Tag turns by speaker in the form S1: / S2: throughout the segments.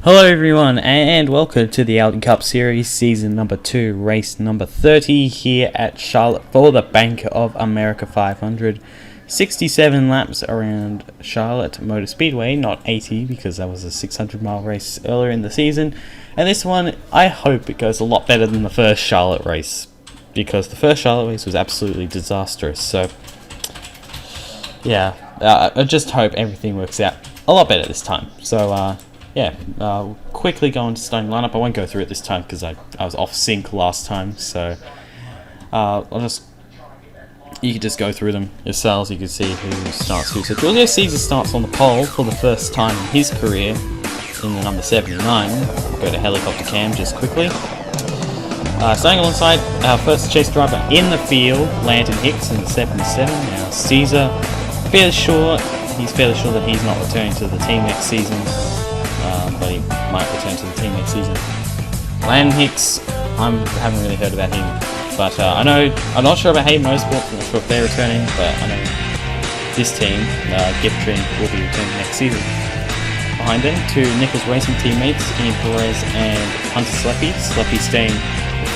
S1: Hello everyone and welcome to the Aldi Cup Series Season number 2, race number 30 here at Charlotte for the Bank of America 500. 67 laps around Charlotte Motor Speedway, not 80 because that was a 600 mile race earlier in the season. And this one, I hope it goes a lot better than the first Charlotte race, because the first Charlotte race was absolutely disastrous. So yeah, I just hope everything works out a lot better this time. So quickly go into starting lineup. I won't go through it this time because I was off sync last time, so you can just go through them yourselves. You can see who starts who. So Julius Caesar starts on the pole for the first time in his career in the number 79. We'll go to helicopter cam just quickly. Starting alongside our first chase driver in the field, Landon Hicks in the 77. Now Caesar, he's fairly sure that he's not returning to the team next season. But he might return to the team next season. Landon Hicks, I haven't really heard about him, but I'm not sure about Hayden Motorsports. I'm not sure if they're returning, but I know this team, Giftrin, will be returning next season. Behind them, two Nichols Racing teammates, Ian Perez and Hunter Sleppy. Sleppy staying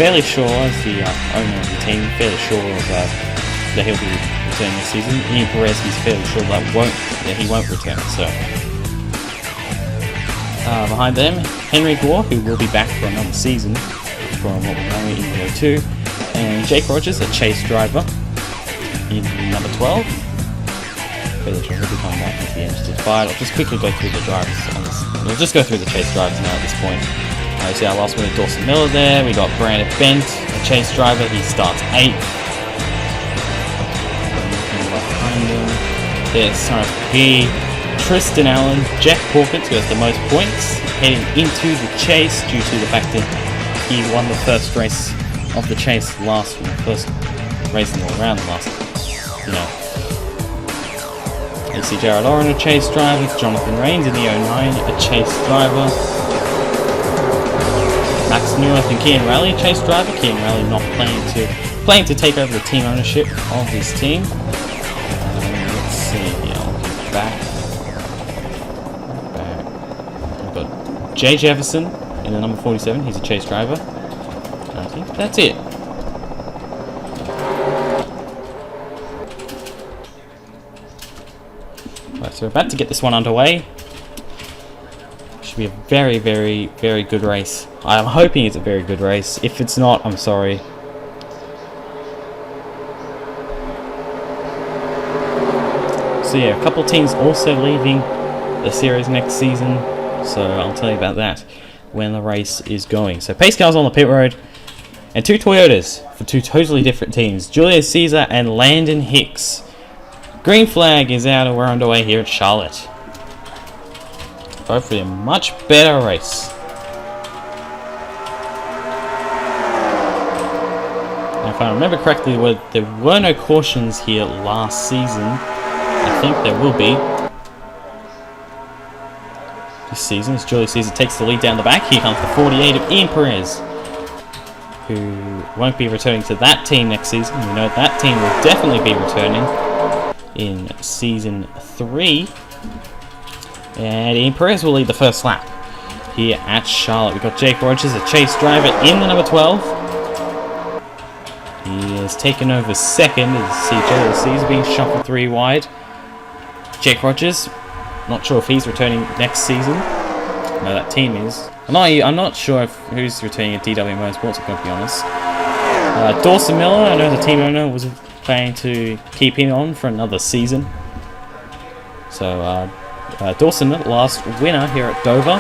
S1: fairly sure as the owner of the team, fairly sure of, that he'll be returning next season. Ian Perez, he's fairly sure that he won't return. So. Behind them, Henry Gore, who will be back for another season from what we know in Evo 2, and Jake Rogers, a chase driver in number 12. Fairly sure he'll be coming back at the end to fight. I'll just quickly go through the drivers. We'll just go through the chase drivers now at this point. You see our last one is Dawson Miller there. We got Brandon Bent, a chase driver. He starts 8th. Behind him, there's P. Tristan Allen, Jack Porkins goes the most points, heading into the chase due to the fact that he won the first race of the chase first race in the round last, You see Jared Oren, a chase driver, Jonathan Rains in the 09, a chase driver, Max Newirth and Kian Raleigh, chase driver. Kian Raleigh not planning to take over the team ownership of his team. Let's see here, I'll get back. Jay Jefferson in the number 47, he's a chase driver. I think that's it. Right, so we're about to get this one underway. Should be a very, very, very good race. I'm hoping it's a very good race. If it's not, I'm sorry. So yeah, a couple teams also leaving the series next season. So I'll tell you about that when the race is going. So pace cars on the pit road, and two Toyotas for two totally different teams, Julius Caesar and Landon Hicks. Green flag is out and we're underway here at Charlotte. Hopefully a much better race. Now if I remember correctly, there were no cautions here last season. I think there will be this season as Julius Caesar takes the lead down the back. Here comes the 48 of Ian Perez, who won't be returning to that team next season. We know that team will definitely be returning in season 3. And Ian Perez will lead the first lap here at Charlotte. We've got Jake Rogers, a chase driver, in the number 12. He has taken over second as you see Julius Caesar being shuffled 3 wide. Jake Rogers, not sure if he's returning next season. No, that team is. I'm not sure who's returning at DW Motorsports, I'm going to be honest. Dawson Miller, I know the team owner was planning to keep him on for another season. So, Dawson, last winner here at Dover.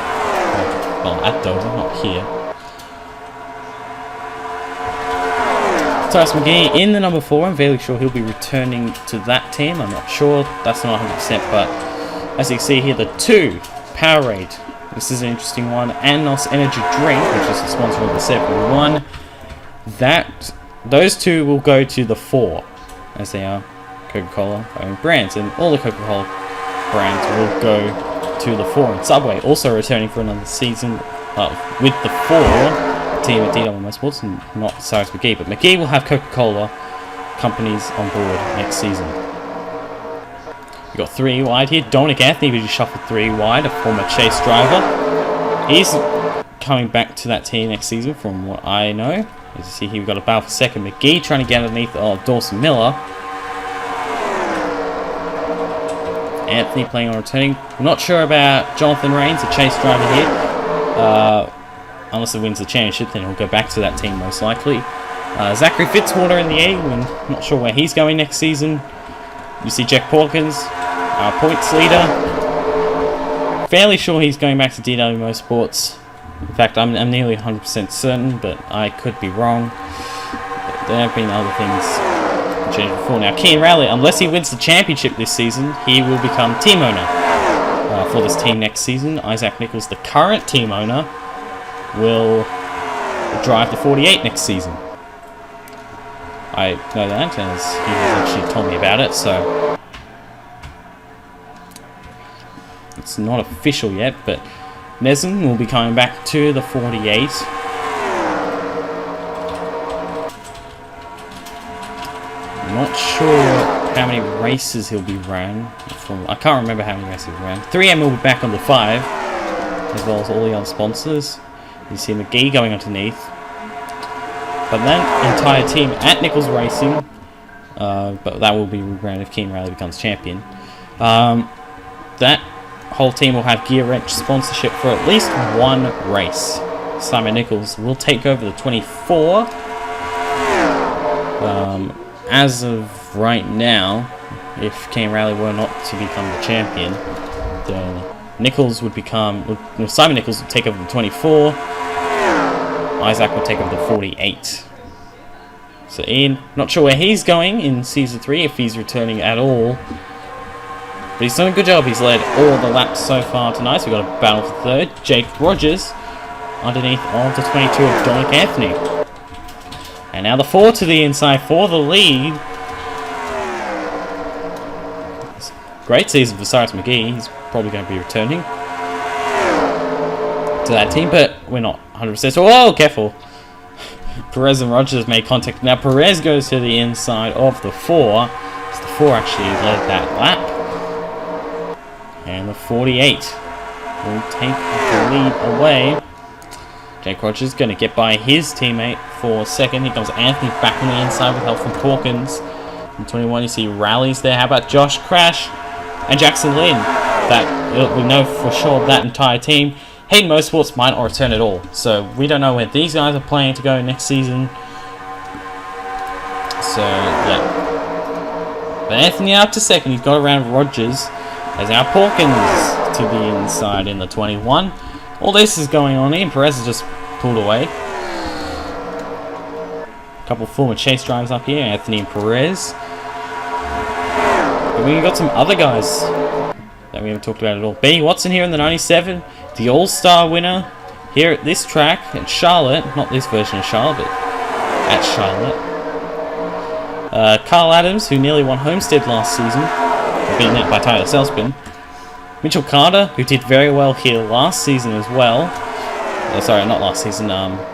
S1: Well, at Dover, not here. Tyson McGee in the number 4. I'm fairly sure he'll be returning to that team. I'm not sure. That's not 100%, but as you can see here, the 2 Powerade. This is an interesting one. Anos Energy Drink, which is the sponsor of the 71. Those 2 will go to the 4, as they are Coca-Cola owned brands, and all the Coca-Cola brands will go to the 4. And Subway also returning for another season with the 4 team at DW Motorsports, and not Cyrus McGee, but McGee will have Coca-Cola companies on board next season. We've got 3 wide here. Dominic Anthony, who just shuffled 3 wide, a former chase driver. He's coming back to that team next season, from what I know. As you see, he got a battle for second. McGee trying to get underneath Dawson Miller. Anthony playing on returning. I'm not sure about Jonathan Rains, the chase driver here. Unless he wins the championship, then he'll go back to that team most likely. Zachary Fitzwater in the A. We're not sure where he's going next season. You see Jack Porkins, our points leader. Fairly sure he's going back to DW Motorsports. In fact, I'm nearly 100% certain, but I could be wrong. There have been other things changed before. Now, Kean Rowley, unless he wins the championship this season, he will become team owner for this team next season. Isaac Nichols, the current team owner, will drive the 48 next season. I know that, as he has actually told me about it, so it's not official yet, but Nesson will be coming back to the 48. I'm not sure how many races he'll be ran. I can't remember how many races he ran. 3M will be back on the 5, as well as all the other sponsors. You see McGee going underneath. But that entire team at Nichols Racing, but that will be rebranded if Kean Rowley becomes champion. That whole team will have gear wrench sponsorship for at least one race. Simon Nichols will take over the 24. As of right now, if Kean Rowley were not to become the champion, then Nichols would become. Simon Nichols would take over the 24. Isaac will take over the 48. So Ian, not sure where he's going in Season 3, if he's returning at all. But he's done a good job. He's led all the laps so far tonight. So we've got a battle for third. Jake Rogers underneath of the 22 of Dominic Anthony. And now the 4 to the inside for the lead. Great season for Cyrus McGee. He's probably going to be returning to that team, but we're not 100%. So, whoa, careful. Perez and Rogers made contact. Now Perez goes to the inside of the 4. So the 4 actually led that lap. And the 48 will take the lead away. Jake Rogers is going to get by his teammate for second. Here comes Anthony back on the inside with help from Porkins. In 21, you see Rallies there. How about Josh Crash and Jackson Lynn? That we know for sure that entire team. Hayden Motorsports might not return at all, so we don't know where these guys are planning to go next season. So yeah, but Anthony up to second. He's got around Rogers. As now Porkins to the inside in the 21. All this is going on here. Perez has just pulled away. A couple of former chase drivers up here, Anthony and Perez. But we've got some other guys that we haven't talked about at all. Benny Watson here in the 97, the All-Star winner here at this track at Charlotte. Not this version of Charlotte, but at Charlotte. Carl Adams, who nearly won Homestead last season, beaten out by Tyler Selspin. Mitchell Carter, who did very well here last season as well. Sorry, not last season,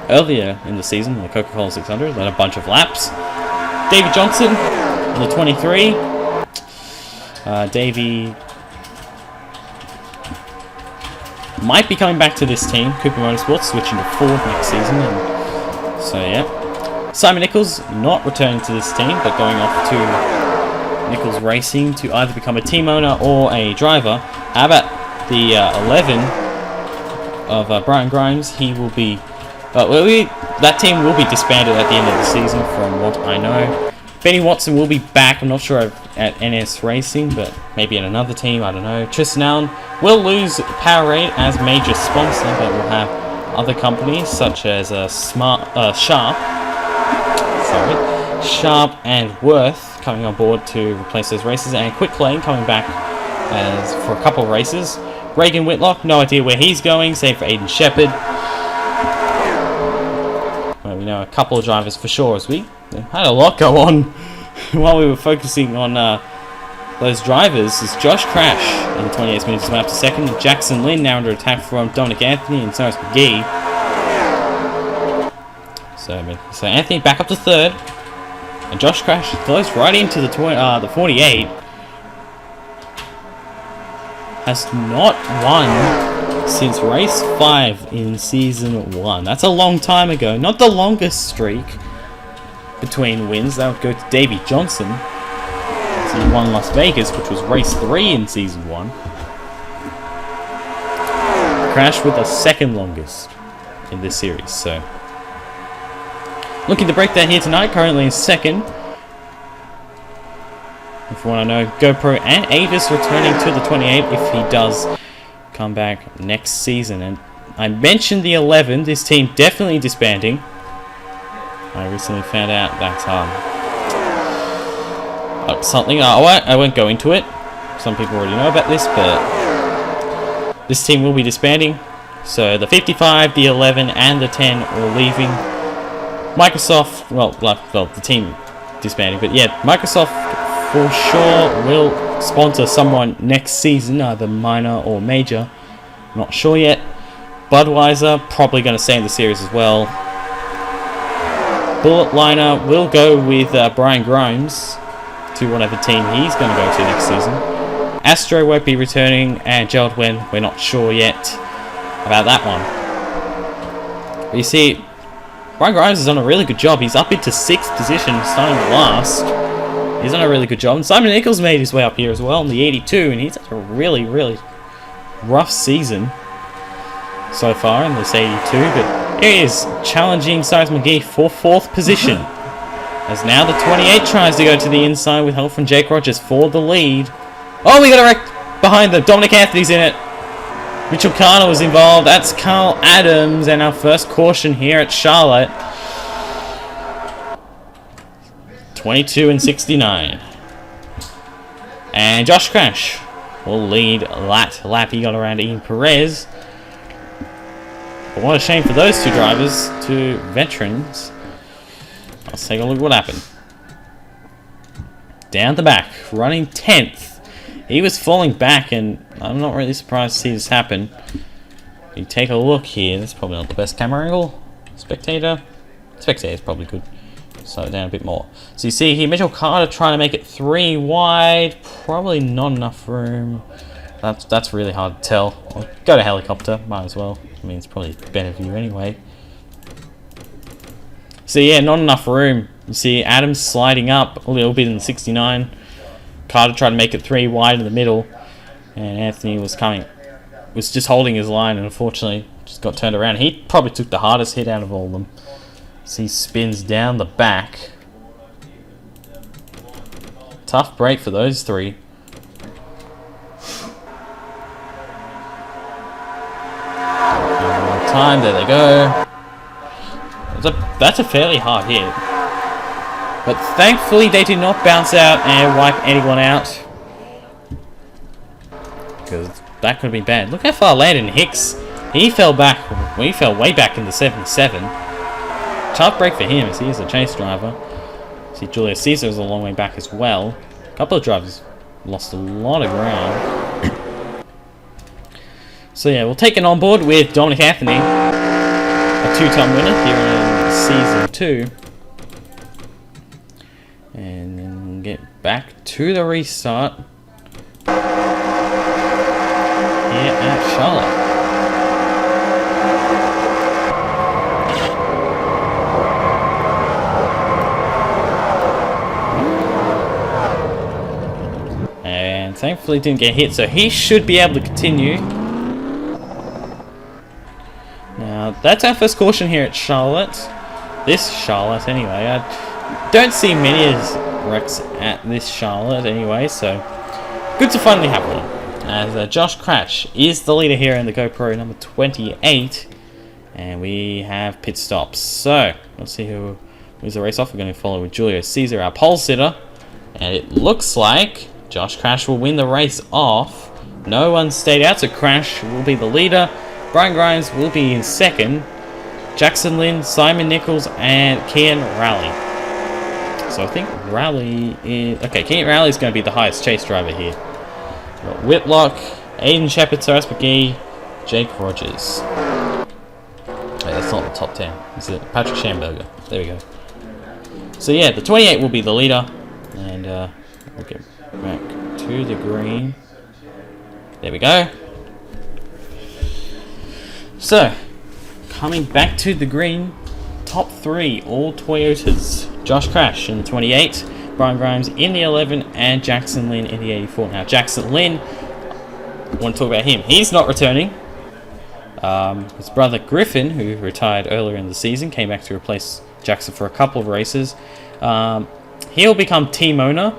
S1: earlier in the season, the Coca-Cola 600, led a bunch of laps. Davey Johnson on the 23. Davey might be coming back to this team, Cooper Motorsports, switching to Ford next season. And so, yeah. Simon Nichols not returning to this team, but going off to Nichols Racing to either become a team owner or a driver. How about the 11 of Brian Grimes? He will be... that team will be disbanded at the end of the season, from what I know. Benny Watson will be back. I'm not sure at NS Racing, but maybe at another team. I don't know. Tristan Allen will lose Powerade as major sponsor, but we'll have other companies such as Sharp and Worth coming on board to replace those races, and Quick Lane coming back for a couple of races. Reagan Whitlock, no idea where he's going, same for Aiden Shepard. Well, we know a couple of drivers for sure, as we had a lot go on while we were focusing on those drivers. Is Josh Crash in 28 minutes after second. Jackson Lynn now under attack from Dominic Anthony and Cyrus McGee. So Anthony back up to third, and Josh Crash goes right into the 48. Has not won since race 5 in season 1. That's a long time ago. Not the longest streak between wins. That would go to Davey Johnson. He won Las Vegas, which was race 3 in season 1. Crash with the second longest in this series. So looking to break that here tonight. Currently in second. If you want to know, GoPro and Avis returning to the 28 if he does come back next season. And I mentioned the 11, this team definitely disbanding. I recently found out that something, I won't go into it. Some people already know about this, but this team will be disbanding. So the 55, the 11 and the 10 are leaving. Microsoft, well, the team disbanding, but yeah, Microsoft for sure will sponsor someone next season, either minor or major. Not sure yet. Budweiser probably going to stay in the series as well. Bullet Liner will go with Brian Grimes to whatever team he's going to go to next season. Astro won't be returning, and Gerald Wen, we're not sure yet about that one. But you see, Brian Grimes has done a really good job. He's up into 6th position, starting last. He's done a really good job. And Simon Nichols made his way up here as well in the 82, and he's had a really, really rough season so far in this 82. But here he is, challenging Cyrus McGee for 4th position. As now the 28 tries to go to the inside with help from Jake Rogers for the lead. Oh, we got a wreck behind them. Dominic Anthony's in it. Mitchell Carter was involved. That's Carl Adams, and our first caution here at Charlotte. 22 and 69. And Josh Crash will lead that lap. He got around Ian Perez. But what a shame for those two drivers, two veterans. Let's take a look at what happened. Down the back, running 10th. He was falling back, and I'm not really surprised to see this happen. You take a look here. That's probably not the best camera angle. Spectator is probably good. Slow it down a bit more. So you see here, Mitchell Carter trying to make it 3 wide. Probably not enough room. That's really hard to tell. I'll go to helicopter, might as well. I mean, it's probably a better view anyway. So yeah, not enough room. You see Adams sliding up a little bit in the 69. Carter tried to make it 3 wide in the middle, and Anthony was just holding his line, and unfortunately just got turned around. He probably took the hardest hit out of all of them. So he spins down the back. Tough break for those 3. One time, there they go. That's a fairly hard hit. But thankfully they did not bounce out and wipe anyone out. Because that could have been bad. Look how far Landon Hicks, he fell back, well, he fell way back in the 77. Tough break for him as he is a chase driver. See, Julius Caesar is a long way back as well. A couple of drivers lost a lot of ground. So yeah, we'll take it on board with Dominic Anthony, a 2-time winner here in season 2. And then we'll get back to the restart here at Charlotte. And thankfully didn't get hit, so he should be able to continue. Now, that's our first caution here at Charlotte. This Charlotte, anyway. I don't see many wrecks at this Charlotte, anyway, so good to finally have one. As Josh Crash is the leader here in the GoPro number 28, and we have pit stops. So, let's see who wins the race off. We're going to follow with Julio Caesar, our pole sitter, and it looks like Josh Crash will win the race off. No one stayed out, so Crash will be the leader. Brian Grimes will be in second. Jackson Lynn, Simon Nichols, and Kian Rowley. So I think Rowley is... Okay, Kian Rowley is going to be the highest chase driver here. We've got Whitlock, Aiden Shepard, Cyrus McGee, Jake Rogers. Wait, that's not the top 10. Is it Patrick Schamberger? There we go. So yeah, the 28 will be the leader. And we'll get back to the green. There we go. So, coming back to the green, top 3, all Toyotas. Josh Crash in the 28, Brian Grimes in the 11, and Jackson Lin in the 84. Now, Jackson Lin, I want to talk about him. He's not returning. His brother Griffin, who retired earlier in the season, came back to replace Jackson for a couple of races. He'll become team owner,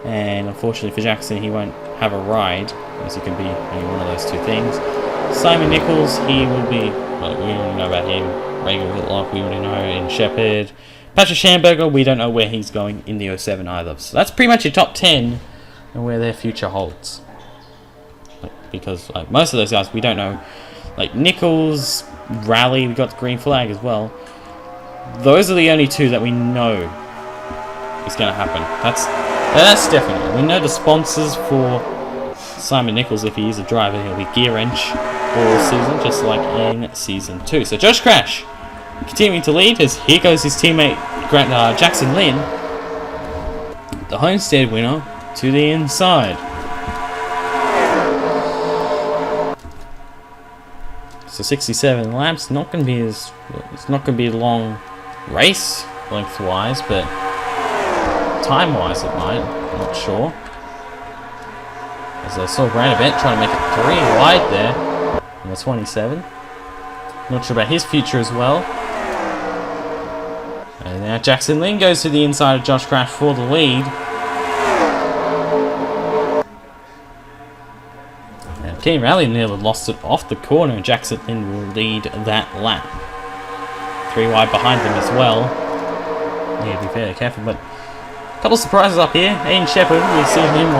S1: and unfortunately for Jackson, he won't have a ride, as he can be only one of those two things. Simon Nichols, he will be, well, we already know about him. Reagan Whitlock, we already know in Shepherd. Patrick Schamberger, we don't know where he's going in the 07 either. So that's pretty much your top 10 and where their future holds. Because most of those guys, we don't know. Like Nichols, Rally, we got the green flag as well. Those are the only two that we know is going to happen. That's definitely. We know the sponsors for Simon Nichols, if he is a driver, he'll be Gear Wrench all season, just like in Season 2. So Josh Crash continuing to lead as here goes his teammate Jackson Lin, the Homestead winner, to the inside. So 67 laps, not going to be it's not going to be a long race lengthwise, but time-wise it might. I'm not sure. As I saw Grant Event trying to make it 3 wide there in the 27. Not sure about his future as well. And now Jackson Lin goes to the inside of Josh Crash for the lead. And Team Rally nearly lost it off the corner, and Jackson Lin will lead that lap. 3 wide behind them as well. Yeah, be fairly careful, but a couple of surprises up here. Aiden Shepherd, we've seen him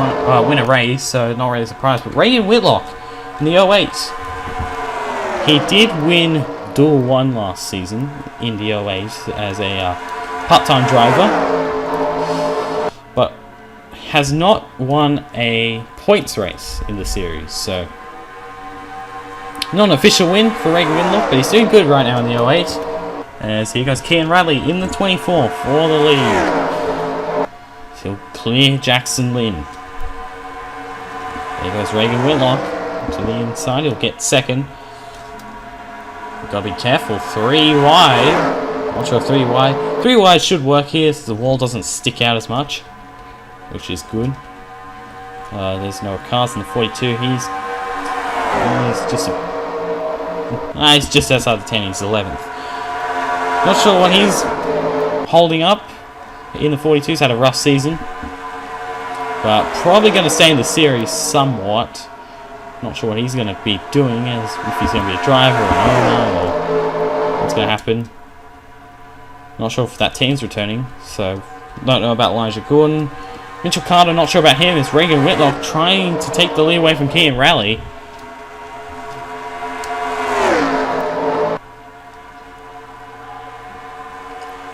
S1: win a race, so not really a surprise. But Reagan Whitlock in the 08. He did win Dual 1 last season in the 08 as a part-time driver, but has not won a points race in the series. So, not an official win for Reagan Whitlock, but he's doing good right now in the 08. As here goes Kian Radley in the 24 for the lead. He'll clear Jackson Lin. There goes Reagan Whitlock to the inside. He'll get second. Gotta be careful. 3 wide. Not sure 3 wide. 3 wide should work here, so the wall doesn't stick out as much, which is good. There's no cars in the 42. He's just outside the 10. He's 11th. Not sure what he's holding up in the 42s. Had a rough season, but probably going to stay in the series somewhat. Not sure what he's going to be doing, as if he's going to be a driver or an owner, or what's going to happen. Not sure if that team's returning, so don't know about Elijah Gordon. Mitchell Carter, not sure about him. It's Reagan Whitlock trying to take the lead away from Kian Rally.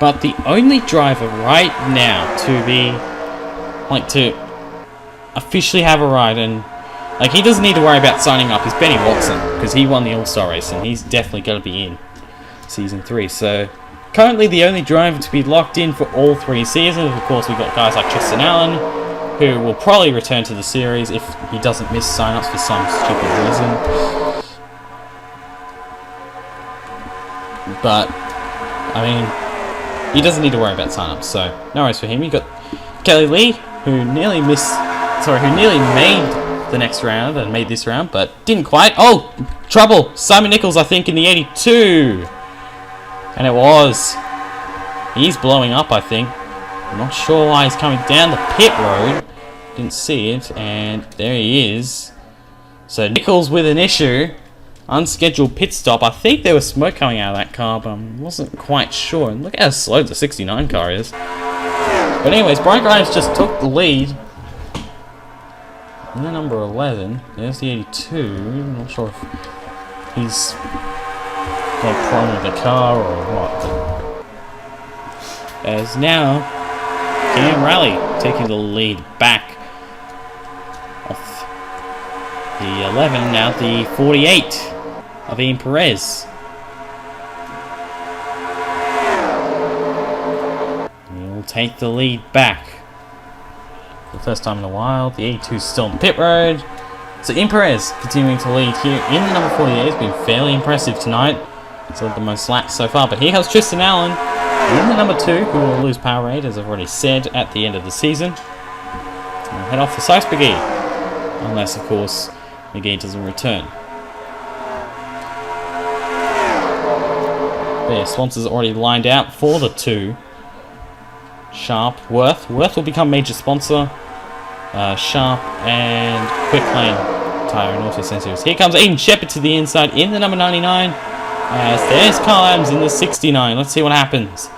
S1: But the only driver right now to officially have a ride, and he doesn't need to worry about signing up, is Benny Watson, because he won the All-Star race and he's definitely going to be in Season 3. So currently the only driver to be locked in for all 3 seasons. Of course, we've got guys like Tristan Allen, who will probably return to the series if he doesn't miss sign-ups for some stupid reason. But I mean, he doesn't need to worry about sign-ups, so no worries for him. You got Kelly Lee, who nearly made the next round and made this round, but didn't quite. Oh, trouble! Simon Nichols, I think, in the 82, and it was. He's blowing up, I think. I'm not sure why he's coming down the pit road. Didn't see it, and there he is. So Nichols with an issue. Unscheduled pit stop. I think there was smoke coming out of that car, but I wasn't quite sure. And look how slow the 69 car is. But anyways, Brian Grimes just took the lead. And then number 11, there's the 82. I'm not sure if he's got a problem with the car or what. But as now, Cam Rally taking the lead back off the 11, now the 48. Of Ian Perez. He'll take the lead back. For the first time in a while, the 82's still on the pit road. So Imperez continuing to lead here in the number 48. He's been fairly impressive tonight. He's led the most laps so far. But here comes Tristan Allen in the number 2, who will lose power rate, as I've already said, at the end of the season. And we'll head off for Sykes McGee. Unless, of course, McGee doesn't return. But yeah, Swanson's already lined out for the 2. Sharp, Worth. Worth will become major sponsor. Sharp and Quick Lane Tyre and Auto Sensors. Here comes Aiden Shepherd to the inside in the number 99. As there's Carl Adams in the 69. Let's see what happens.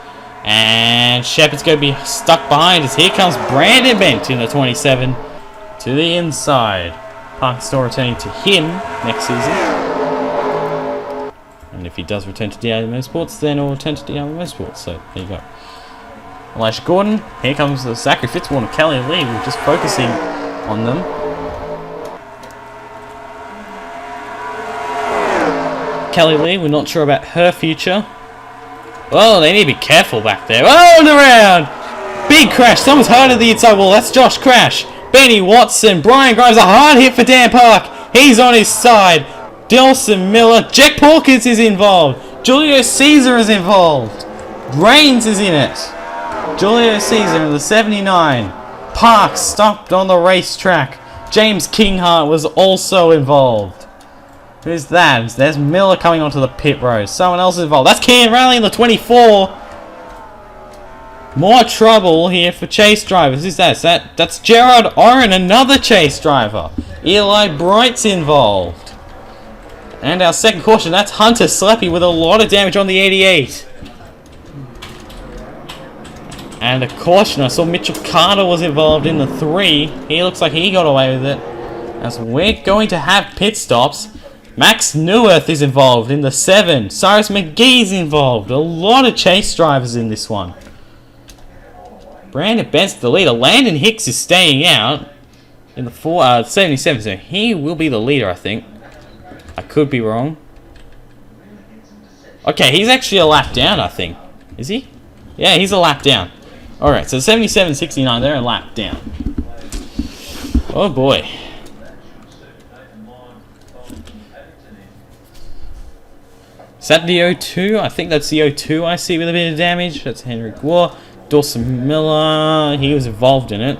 S1: And Shepherd's going to be stuck behind us. Here comes Brandon Bent in the 27 to the inside. Park Store returning to him next season. And if he does return to DI Motorsports, then he'll return to DI Motorsports. So there you go. Elijah Gordon. Here comes the Zachary Fitzwater, Kelly Lee. We're just focusing on them. Kelly Lee, we're not sure about her future. Oh, they need to be careful back there. Oh, and around! Big crash. Someone's hurt at the inside wall. That's Josh Crash. Benny Watson. Brian Grimes. A hard hit for Dan Park. He's on his side. Delson Miller. Jack Hawkins is involved. Julio Caesar is involved. Reigns is in it. Julio Caesar in the 79. Park stopped on the racetrack. James Kinghart was also involved. Who's that? There's Miller coming onto the pit road. Someone else is involved. That's Ken Raleigh in the 24. More trouble here for chase drivers. Who's that? That's Gerard Oren, another chase driver. Eli Bright's involved. And our second caution, that's Hunter Sleppy with a lot of damage on the 88. And a caution, I saw Mitchell Carter was involved in the 3. He looks like he got away with it. As we're going to have pit stops. Max Neuwirth is involved in the 7. Cyrus McGee's involved. A lot of chase drivers in this one. Brandon Bent's the leader. Landon Hicks is staying out in the 77. So he will be the leader, I think. I could be wrong. Okay, he's actually a lap down, I think. Is he? Yeah, he's a lap down. Alright, so 77-69, they're a lap down. Oh boy. Is that the O2? I think that's the O2 I see with a bit of damage. That's Henry Gore. Dawson Miller, he was involved in it.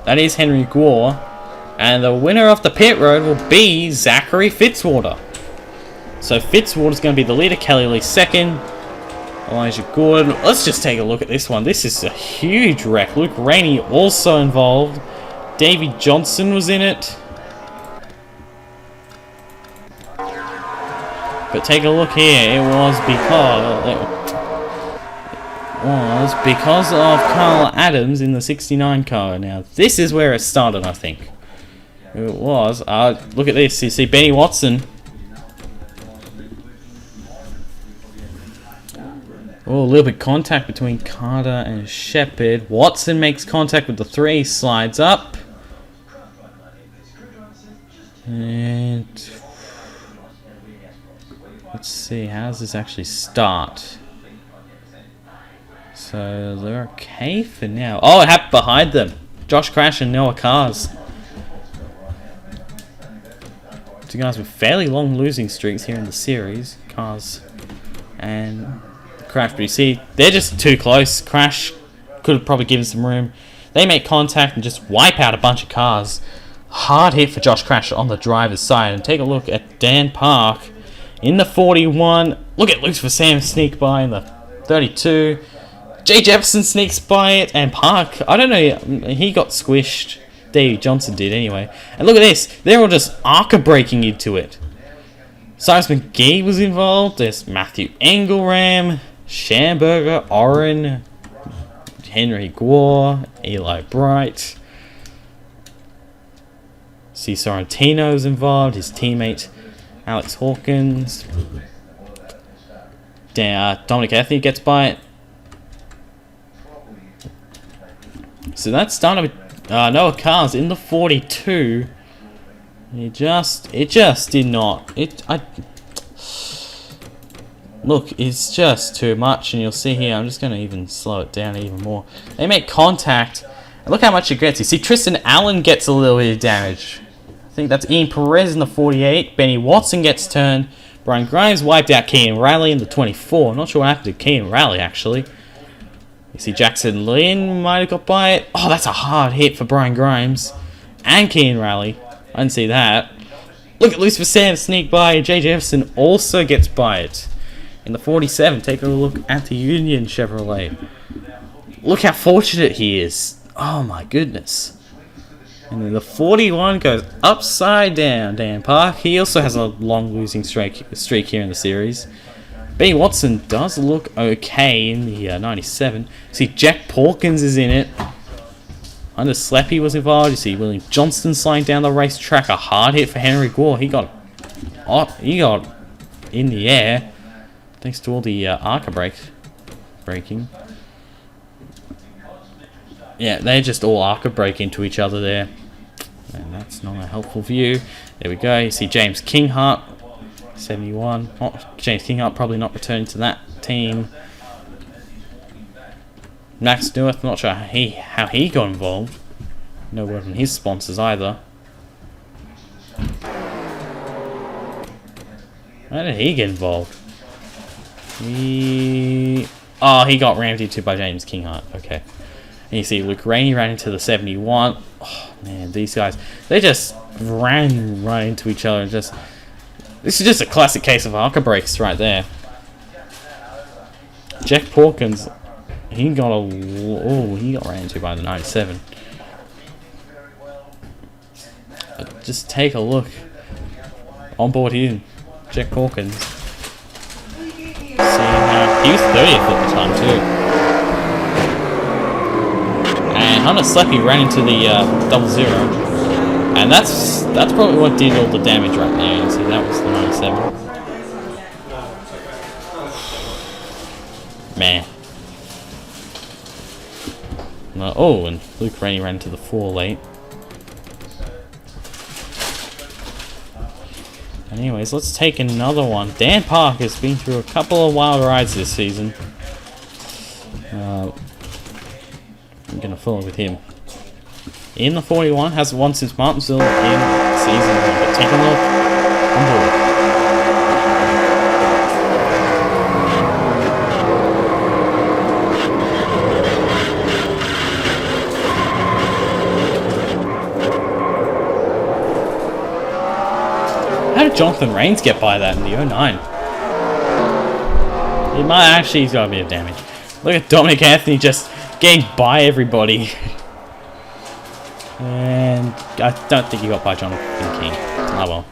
S1: That is Henry Gore. And the winner of the pit road will be Zachary Fitzwater. So Fitzwater's going to be the leader. Kelly Lee second. Elijah Gordon. Let's just take a look at this one. This is a huge wreck. Luke Rainey also involved. Davey Johnson was in it. But take a look here. It was because of Carl Adams in the 69 car. Now this is where it started, I think. It was. Look at this. You see Benny Watson. Oh, a little bit of contact between Carter and Shepherd. Watson makes contact with the 3, slides up. And let's see, how does this actually start? So they're okay for now. Oh, it happened behind them. Josh Crash and Noah Cars. Two guys with fairly long losing streaks here in the series. Cars and Crash, but you see, they're just too close. Crash could have probably given some room. They make contact and just wipe out a bunch of cars. Hard hit for Josh Crash on the driver's side. And take a look at Dan Park in the 41. Look at Lucifer Sam sneak by in the 32. Jay Jefferson sneaks by it. And Park, I don't know, he got squished. Davey Johnson did anyway. And look at this. They're all just arca braking into it. Cyrus McGee was involved. There's Matthew Engelram. Schamberger, Oren, Henry Gore, Eli Bright. See Sorrentino's involved, his teammate Alex Hawkins. Dominic Ethie gets by it. So that's starting with Noah Cars in the 42. It just did not. Look, it's just too much, and you'll see here, I'm just going to even slow it down even more. They make contact, and look how much it gets. You see Tristan Allen gets a little bit of damage. I think that's Ian Perez in the 48. Benny Watson gets turned. Brian Grimes wiped out Kean Raleigh in the 24. Not sure what happened to Kean Raleigh, actually. You see Jackson Lynn might have got by it. Oh, that's a hard hit for Brian Grimes. And Kean Raleigh. I didn't see that. Look at Lucifer Sam sneak by. Jay Jefferson also gets by it. In the 47, take a look at the Union Chevrolet. Look how fortunate he is. Oh my goodness. And then the 41 goes upside down. Dan Park. He also has a long losing streak here in the series. Benny Watson does look okay in the 97. See, Jack Pawkins is in it. Under Slappy was involved. You see William Johnston sliding down the racetrack. A hard hit for Henry Gore. He got in the air thanks to all the ARCA braking. Yeah, they just all ARCA brake into each other there. And that's not a helpful view. There we go. You see James Kinghart, 71. Oh, James Kinghart probably not returning to that team. Max Neworth, not sure how he got involved. No word from his sponsors either. How did he get involved? He got rammed into by James Kinghart. Okay. And you see Luke Rainey ran into the 71. Oh man, these guys, they just ran right into each other. This is just a classic case of ARCA brakes right there. Jack Pawkins, he got ran into by the 97. But just take a look. On board here, Jack Pawkins. See how he was 30th at the time too. And Hunter Slappy ran into the 00. And that's probably what did all the damage right there. You see, that was the 97. Man. No, oh, and Luke Rainey ran into the 4 late. Anyways, let's take another one. Dan Park has been through a couple of wild rides this season. I'm going to follow with him. In the 41, hasn't won since Martinsville in season 1. But take a look on board. How did Jonathan Rains get by that in the 09? It might actually, he's got a bit of damage. Look at Dominic Anthony just getting by everybody. And I don't think he got by Jonathan King. Oh well.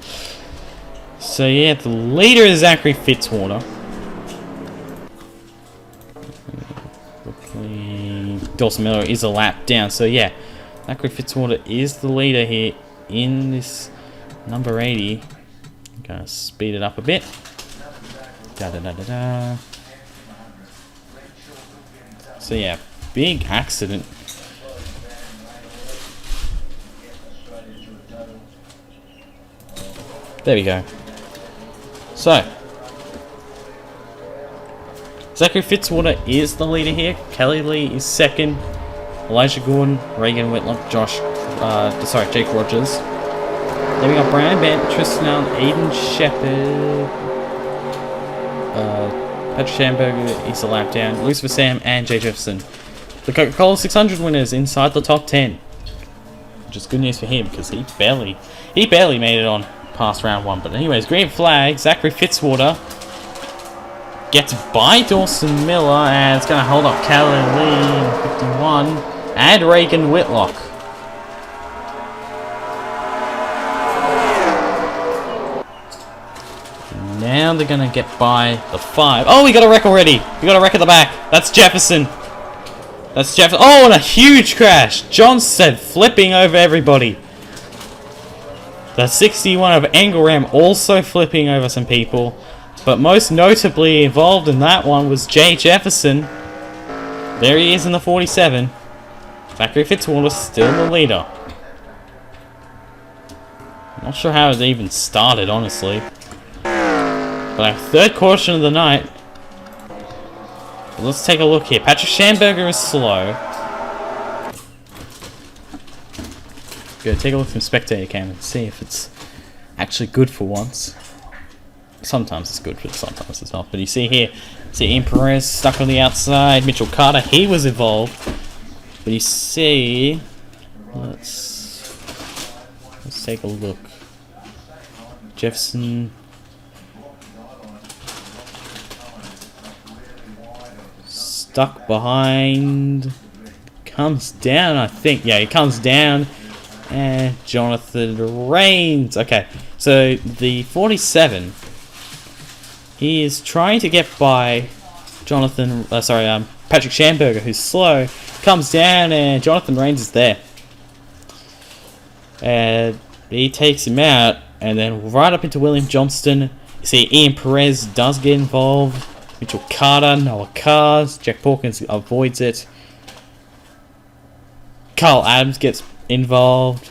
S1: So yeah, the leader is Zachary Fitzwater. Dawson Miller is a lap down. So yeah, Zachary Fitzwater is the leader here in this number 80. I'm gonna speed it up a bit. So yeah, big accident. There we go. So, Zachary Fitzwater is the leader here. Kelly Lee is second. Elijah Gordon, Reagan Whitlock, Jake Rogers. Then we got Brian Bent, Tristan Allen, Aiden Shepard, Patrick Schamberger is a lap down, Lucifer Sam, and Jay Jefferson. The Coca-Cola 600 winners inside the top 10. Which is good news for him, because he barely made it on past round 1. But anyways, green flag, Zachary Fitzwater gets by Dawson Miller, and it's going to hold up Kelly Lee in 51, and Reagan Whitlock. Now they're going to get by the 5. Oh, we got a wreck already. We got a wreck at the back. That's Jefferson. Oh, and a huge crash. Johnson flipping over everybody. The 61 of Engelram also flipping over some people. But most notably involved in that one was Jay Jefferson. There he is in the 47. Zachary Fitzwater still the leader. Not sure how it even started, honestly. But our third caution of the night. Let's take a look here. Patrick Schamberger is slow. Go take a look from spectator cam and see if it's actually good for once. Sometimes it's good, but sometimes it's not. But you see here, see Ian Perez stuck on the outside. Mitchell Carter, he was involved. But you see, let's take a look. Jefferson stuck behind. Comes down, I think. Yeah, he comes down. And Jonathan RLANZ. Okay, so the 47. He is trying to get by Jonathan. Patrick Schamberger, who's slow. Comes down, and Jonathan RLANZ is there. And he takes him out, and then right up into William Johnston. You see Ian Perez does get involved. Mitchell Carter, Noah Cars. Jack Hawkins avoids it. Carl Adams gets involved.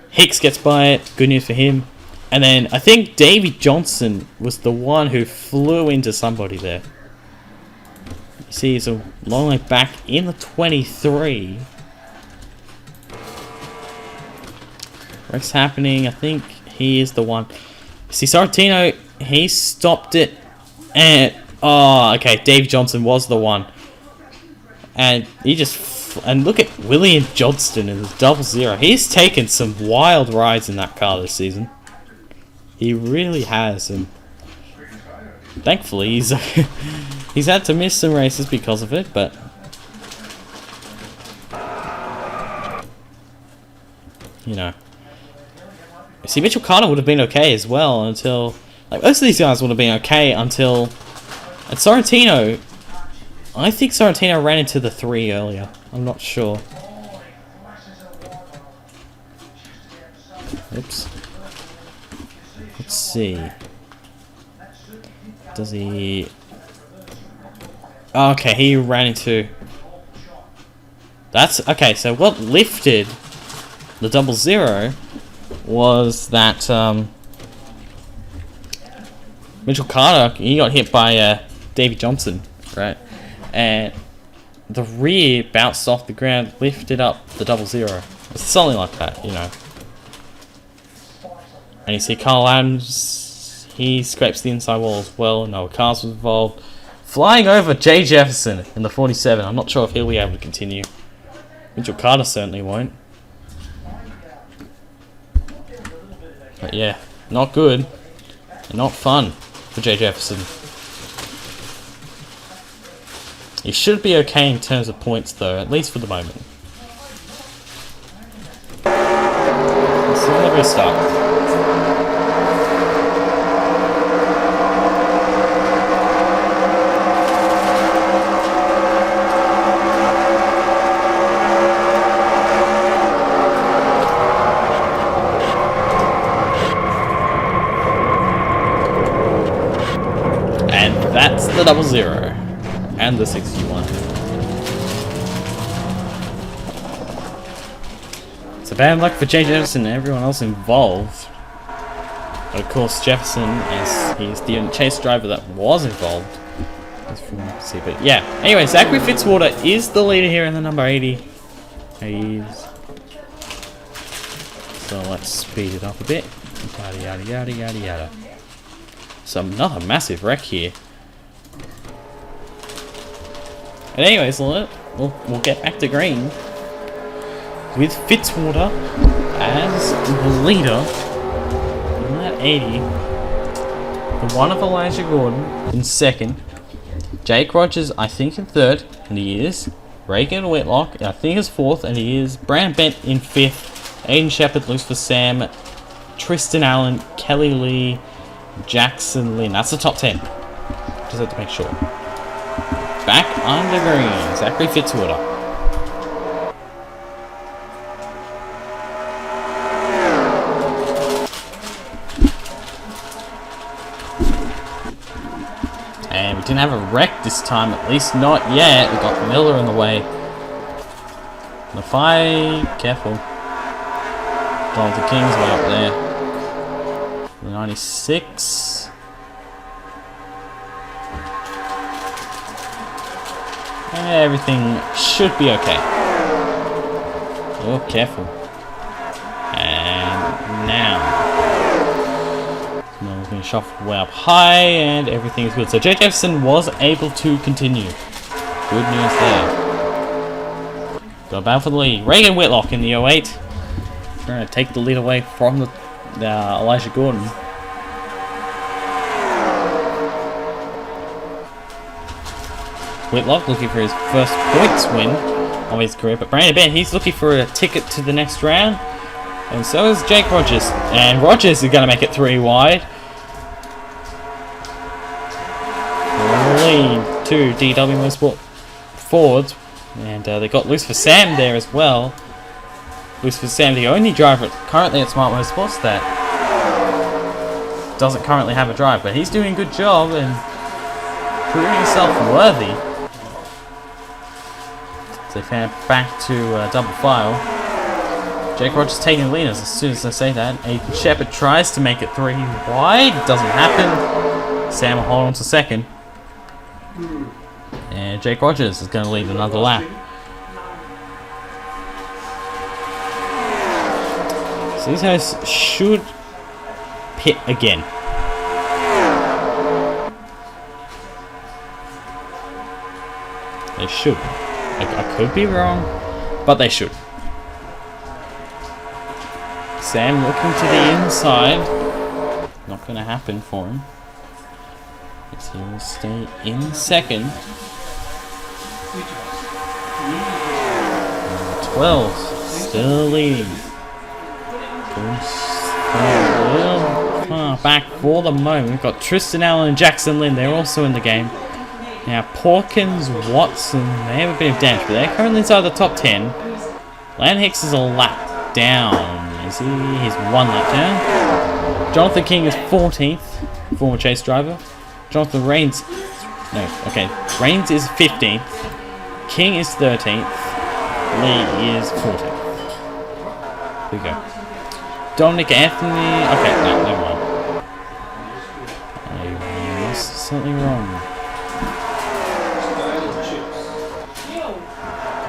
S1: Hicks gets by it. Good news for him. And then I think Davey Johnson was the one who flew into somebody there. You see, he's a long way back in the 23. What's happening? I think he is the one. See, Sorrentino, he stopped it. And, oh, okay, Dave Johnson was the one. And he just, and look at William Johnston in the 00. He's taken some wild rides in that car this season. He really has, and thankfully he's he's had to miss some races because of it, but you know. See, Mitchell Carter would have been okay as well until, like, most of these guys would have been okay until, and Sorrentino, I think Sorrentino ran into the 3 earlier. I'm not sure. Oops. Let's see. Does he... Oh, okay, he ran into... That's... Okay, so what lifted the 00 was that Mitchell Carter, he got hit by Davey Johnson, right? And the rear bounced off the ground, lifted up the 00. It's something like that, you know. And you see Carl Adams, he scrapes the inside wall as well. Noah Cars was involved. Flying over Jay Jefferson in the 47. I'm not sure if he'll be able to continue. Mitchell Carter certainly won't. But yeah, not good. And not fun for Jay Jefferson. He should be okay in terms of points though, at least for the moment. Let's see when we start. That's the 00 and the 61. So bad luck for Jay Jefferson and everyone else involved. But of course, Jefferson, as he's the chase driver that was involved. See, but yeah. Anyway, Zachary Fitzwater is the leader here in the number 80. So let's speed it up a bit. Yada yada yada yada yada. So another massive wreck here. And anyways, we'll get back to green with Fitzwater as the leader in that 80. The one of Elijah Gordon in second. Jake Rogers, I think, in third, and he is. Reagan Whitlock, I think, is fourth, and he is. Brandon Bent in fifth. Aiden Shepard, Lucifer Sam, Tristan Allen, Kelly Lee, Jackson Lynn. That's the top 10. Just have to make sure. Back under green, Zachary Fitzwater. And we didn't have a wreck this time, at least not yet. We got Miller in the way. The 5, careful. Jonathan King's way up there. The 96. And everything should be okay. Oh, careful. And shuffled way up high, and everything is good. So Jay Jefferson was able to continue. Good news there. Got battle for the lead. Reagan Whitlock in the 08. Trying to take the lead away from the Elijah Gordon. Whitlock looking for his first points win of his career, but Brandon Bent, he's looking for a ticket to the next round, and so is Jake Rogers. And Rogers is going to make it 3 wide. Lead to DW Motorsport Fords, and they got Lucifer Sam there as well. Lucifer Sam, the only driver currently at Smart Motorsports that doesn't currently have a drive, but he's doing a good job and proving himself worthy. So they fan back to double file. Jake Rogers taking the lead as soon as I say that. Aiden Shepard tries to make it 3 wide. Doesn't happen. Sam will hold on to second. And Jake Rogers is going to lead another lap. So these guys should pit again. They should. I could be wrong, but they should. Sam looking to the inside. Not going to happen for him. He will stay in second. 12 still leading. A little far back for the moment. We've got Tristan Allen and Jackson Lynn. They're also in the game. Now Porkins, Watson, they have a bit of damage, but they're currently inside the top 10. Lan Hicks is a lap down. Is he? He's 1 lap down. Jonathan King is 14th, former chase driver. Jonathan Rains, Rains is 15th. King is 13th. Lee is 14th. There we go. Dominic Anthony. Okay, no, never mind. I must something wrong.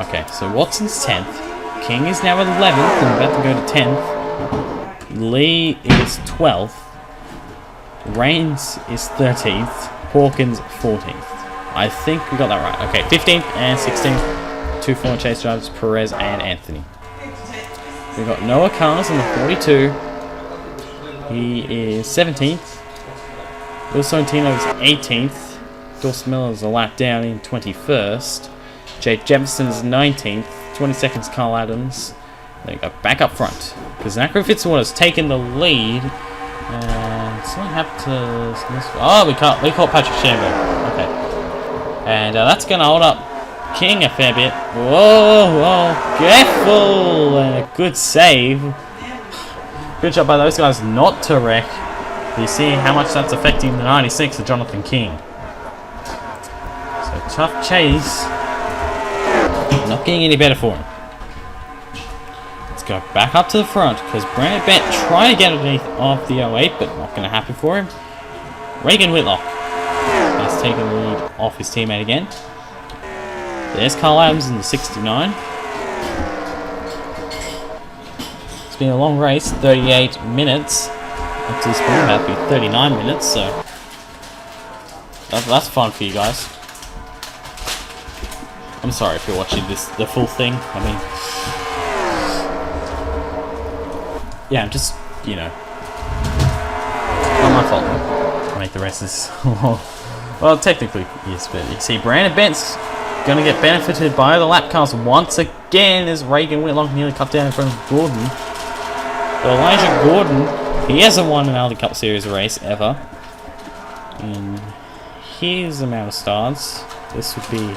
S1: Okay, so Watson's 10th. King is now 11th and about to go to 10th. Lee is 12th. Rains is 13th. Hawkins 14th. I think we got that right. Okay, 15th and 16th. 2 former chase drivers, Perez and Anthony. We've got Noah Cars in the 42. He is 17th. Will Sorrentino is 18th. Dawson Miller is a lap down in 21st. Jake Jefferson is 19th. 22nd is Carl Adams. They go back up front. Because Zachary Fitzwater's taken the lead. And something happened to... Oh, we caught Patrick Shambo. Okay. And that's going to hold up King a fair bit. Whoa, careful! And a good save. Good job by those guys not to wreck. You see how much that's affecting the 96 of Jonathan King. So tough chase. Not getting any better for him. Let's go back up to the front because Brandon Bent trying to get underneath of the 08, but not going to happen for him. Reagan Whitlock has taken the lead off his teammate again. There's Carl Adams in the 69. It's been a long race, 38 minutes. Up to this point, about to be 39 minutes, so that's fun for you guys. I'm sorry if you're watching the full thing. I mean, yeah, I'm just, you know, not my fault to make the races. Well, technically, yes, but you see Brandon Bent's going to get benefited by the lap cars once again as Reagan Whitlock nearly cut down in front of Gordon. But Elijah Gordon, he hasn't won an Aldi Cup Series race ever. And here's the amount of starts. This would be...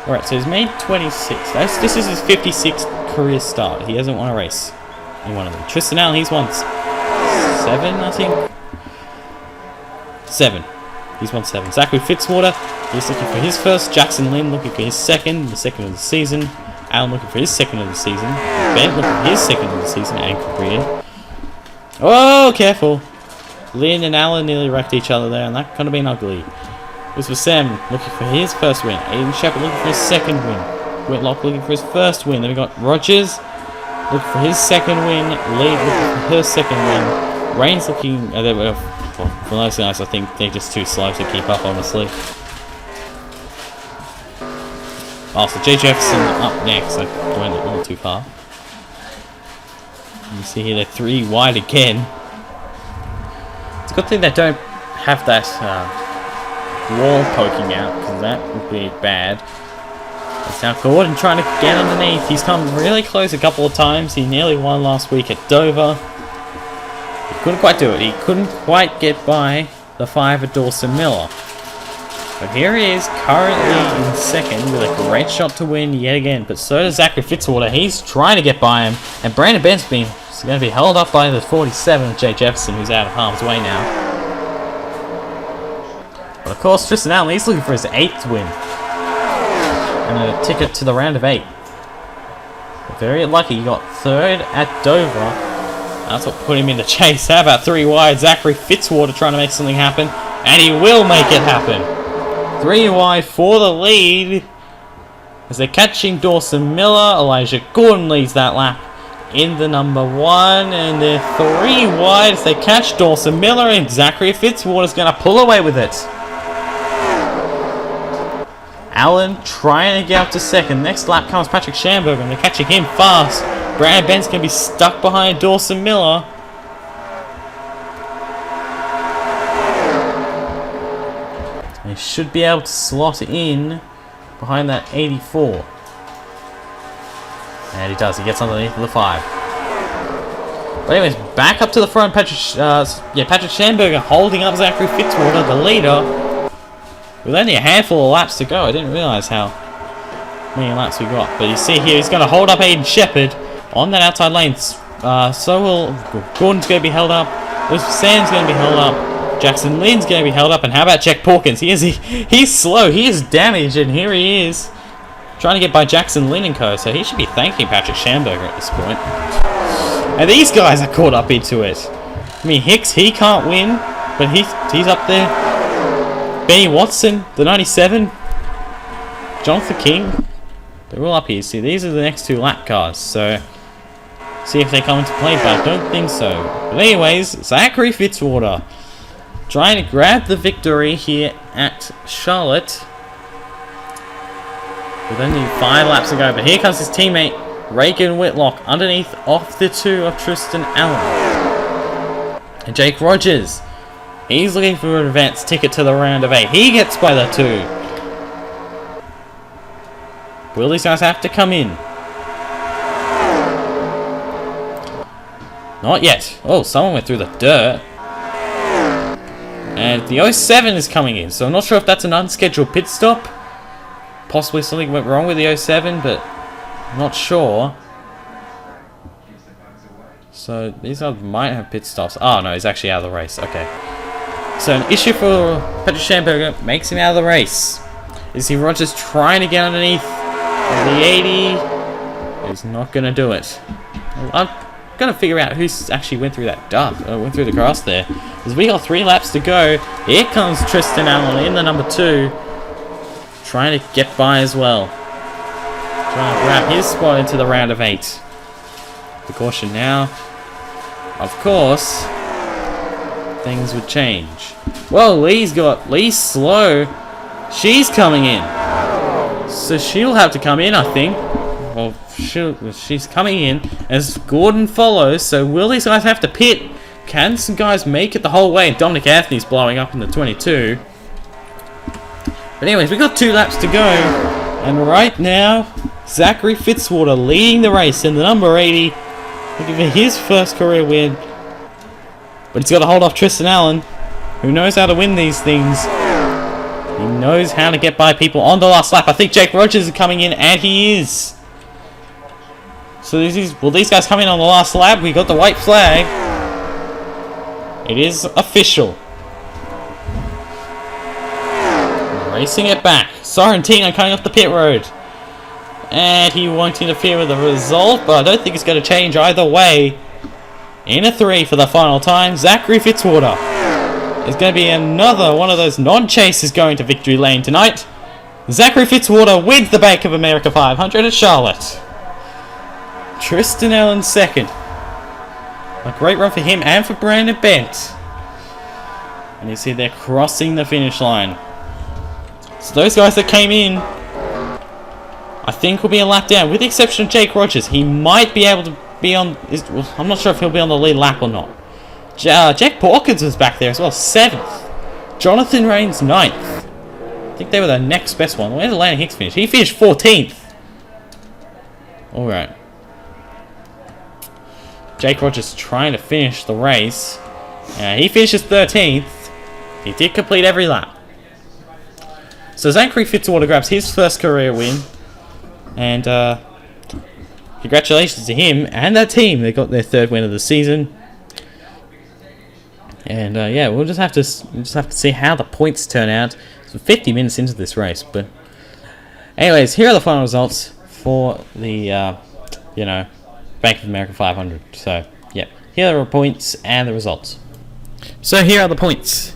S1: Alright, so he's made 26. This is his 56th career start. He hasn't won a race in one of them. Tristan Allen, he's won 7, I think. 7. He's won 7. Zachary Fitzwater, he's looking for his first. Jackson Lynn looking for his second, the second of the season. Allen looking for his second of the season. Ben looking for his second of the season and career. Oh, careful. Lynn and Allen nearly wrecked each other there, and that could have been ugly. This was Sam looking for his first win. Aiden Shepard looking for his second win. Whitlock looking for his first win. Then we got Rogers looking for his second win. Lee looking for her second win. Rains looking... For those guys, I think they're just too slow to keep up, honestly. Oh, so J. Jefferson up next. I went a little too far. You see here, they're 3 wide again. It's a good thing they don't have that wall poking out, because that would be bad. It's now Gordon trying to get underneath. He's come really close a couple of times. He nearly won last week at Dover. He couldn't quite do it. He couldn't quite get by the 5 at Dawson Miller. But here he is, currently in second, with a great shot to win yet again. But so does Zachary Fitzwater. He's trying to get by him. And Brandon Bent's going to be held up by the 47 of Jay Jefferson, who's out of harm's way now. But of course, Tristan Allen, he's looking for his 8th win. And a ticket to the round of 8. Very lucky, he got 3rd at Dover. That's what put him in the chase. How about 3 wide? Zachary Fitzwater trying to make something happen. And he will make it happen. 3 wide for the lead. As they're catching Dawson Miller. Elijah Gordon leads that lap in the number 1. And they're 3 wide as they catch Dawson Miller. And Zachary Fitzwater's going to pull away with it. Allen trying to get up to second. Next lap comes Patrick Schamberger, and they're catching him fast. Brandon Bent's going to be stuck behind Dawson Miller. He should be able to slot in behind that 84. And he does. He gets underneath the 5. But anyways, back up to the front. Patrick Schamberger holding up Zachary Fitzwater, the leader. With only a handful of laps to go. I didn't realise how many laps we got. But you see here, he's going to hold up Aiden Shepard on that outside lane. So will Gordon's going to be held up. Sam's going to be held up. Jackson Lynn's going to be held up. And how about Jack Porkins? He's slow. He is damaged. And here he is, trying to get by Jackson Lynn and co. So he should be thanking Patrick Schamberger at this point. And these guys are caught up into it. I mean, Hicks, he can't win. But he's up there. Benny Watson, the 97. Jonathan King. They're all up here. See, these are the next 2 lap cars. So, see if they come into play, but I don't think so. But anyways, Zachary Fitzwater trying to grab the victory here at Charlotte. With only 5 laps to go. But here comes his teammate, Reagan Whitlock, underneath off the 2 of Tristan Allen. And Jake Rogers. He's looking for an advanced ticket to the round of 8. He gets by the 2. Will these guys have to come in? Not yet. Oh, someone went through the dirt. And the 07 is coming in. So I'm not sure if that's an unscheduled pit stop. Possibly something went wrong with the 07, but I'm not sure. So these guys might have pit stops. Oh no, he's actually out of the race. Okay. So an issue for Patrick Schamberger makes him out of the race. You see Rogers trying to get underneath the 80. He's not going to do it. I'm going to figure out who's actually went through that went through the grass there. Because we got 3 laps to go. Here comes Tristan Allen in the number 2. Trying to get by as well. Trying to grab his spot into the round of 8. The caution now. Of course, things would change. Well, Lee's slow. She's coming in. So she'll have to come in, I think. Well, she's coming in as Gordon follows. So will these guys have to pit? Can some guys make it the whole way? Dominic Anthony's blowing up in the 22. But anyways, we've got 2 laps to go. And right now, Zachary Fitzwater leading the race in the number 80. Looking for his first career win. But he's got to hold off Tristan Allen, who knows how to win these things. He knows how to get by people on the last lap. I think Jake Rogers is coming in, and he is. So will these guys come in on the last lap? We got the white flag. It is official. Racing it back. Sorrentino coming off the pit road. And he won't interfere with the result, but I don't think it's going to change either way. In a 3 for the final time, Zachary Fitzwater is going to be another one of those non-chasers going to victory lane tonight. Zachary Fitzwater wins the Bank of America 500 at Charlotte. Tristan Allen second. A great run for him and for Brandon Bent. And you see they're crossing the finish line. So those guys that came in, I think will be a lap down, with the exception of Jake Rogers. He might be able to be on... I'm not sure if he'll be on the lead lap or not. Jack Hawkins was back there as well, 7th. Jonathan Rains, 9th. I think they were the next best one. Where did Landon Hicks finish? He finished 14th. Alright. Jake Rogers trying to finish the race. He finishes 13th. He did complete every lap. So Zachary Fitzwater grabs his first career win. And congratulations to him and that team. They got their 3rd win of the season. And yeah, we'll just have to see how the points turn out. So 50 minutes into this race, but anyways, here are the final results for the Bank of America 500. So yeah, here are the points and the results. So here are the points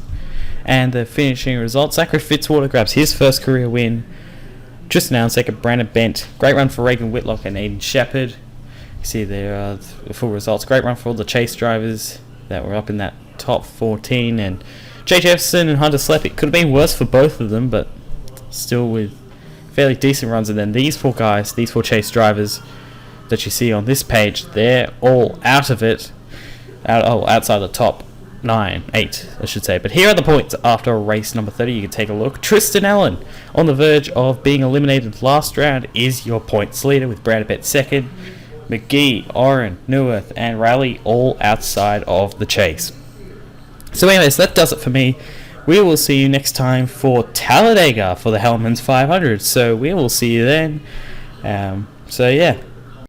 S1: and the finishing results. Zachary Fitzwater grabs his first career win. Just now in second, Brandon Bent. Great run for Reagan Whitlock and Aiden Shepherd. You see there are the full results. Great run for all the chase drivers that were up in that top 14. And Jay Jefferson and Hunter Slepp. It could have been worse for both of them, but still with fairly decent runs. And then these 4 guys, these 4 chase drivers that you see on this page, they're all out of it. Outside the top 8, I should say. But here are the points after race number 30. You can take a look. Tristan Allen, on the verge of being eliminated last round, is your points leader with Brad Bett 2nd. McGee, Oren, Neuwirth, and Raleigh all outside of the chase. So anyways, that does it for me. We will see you next time for Talladega for the Hellman's 500. So we will see you then. So yeah.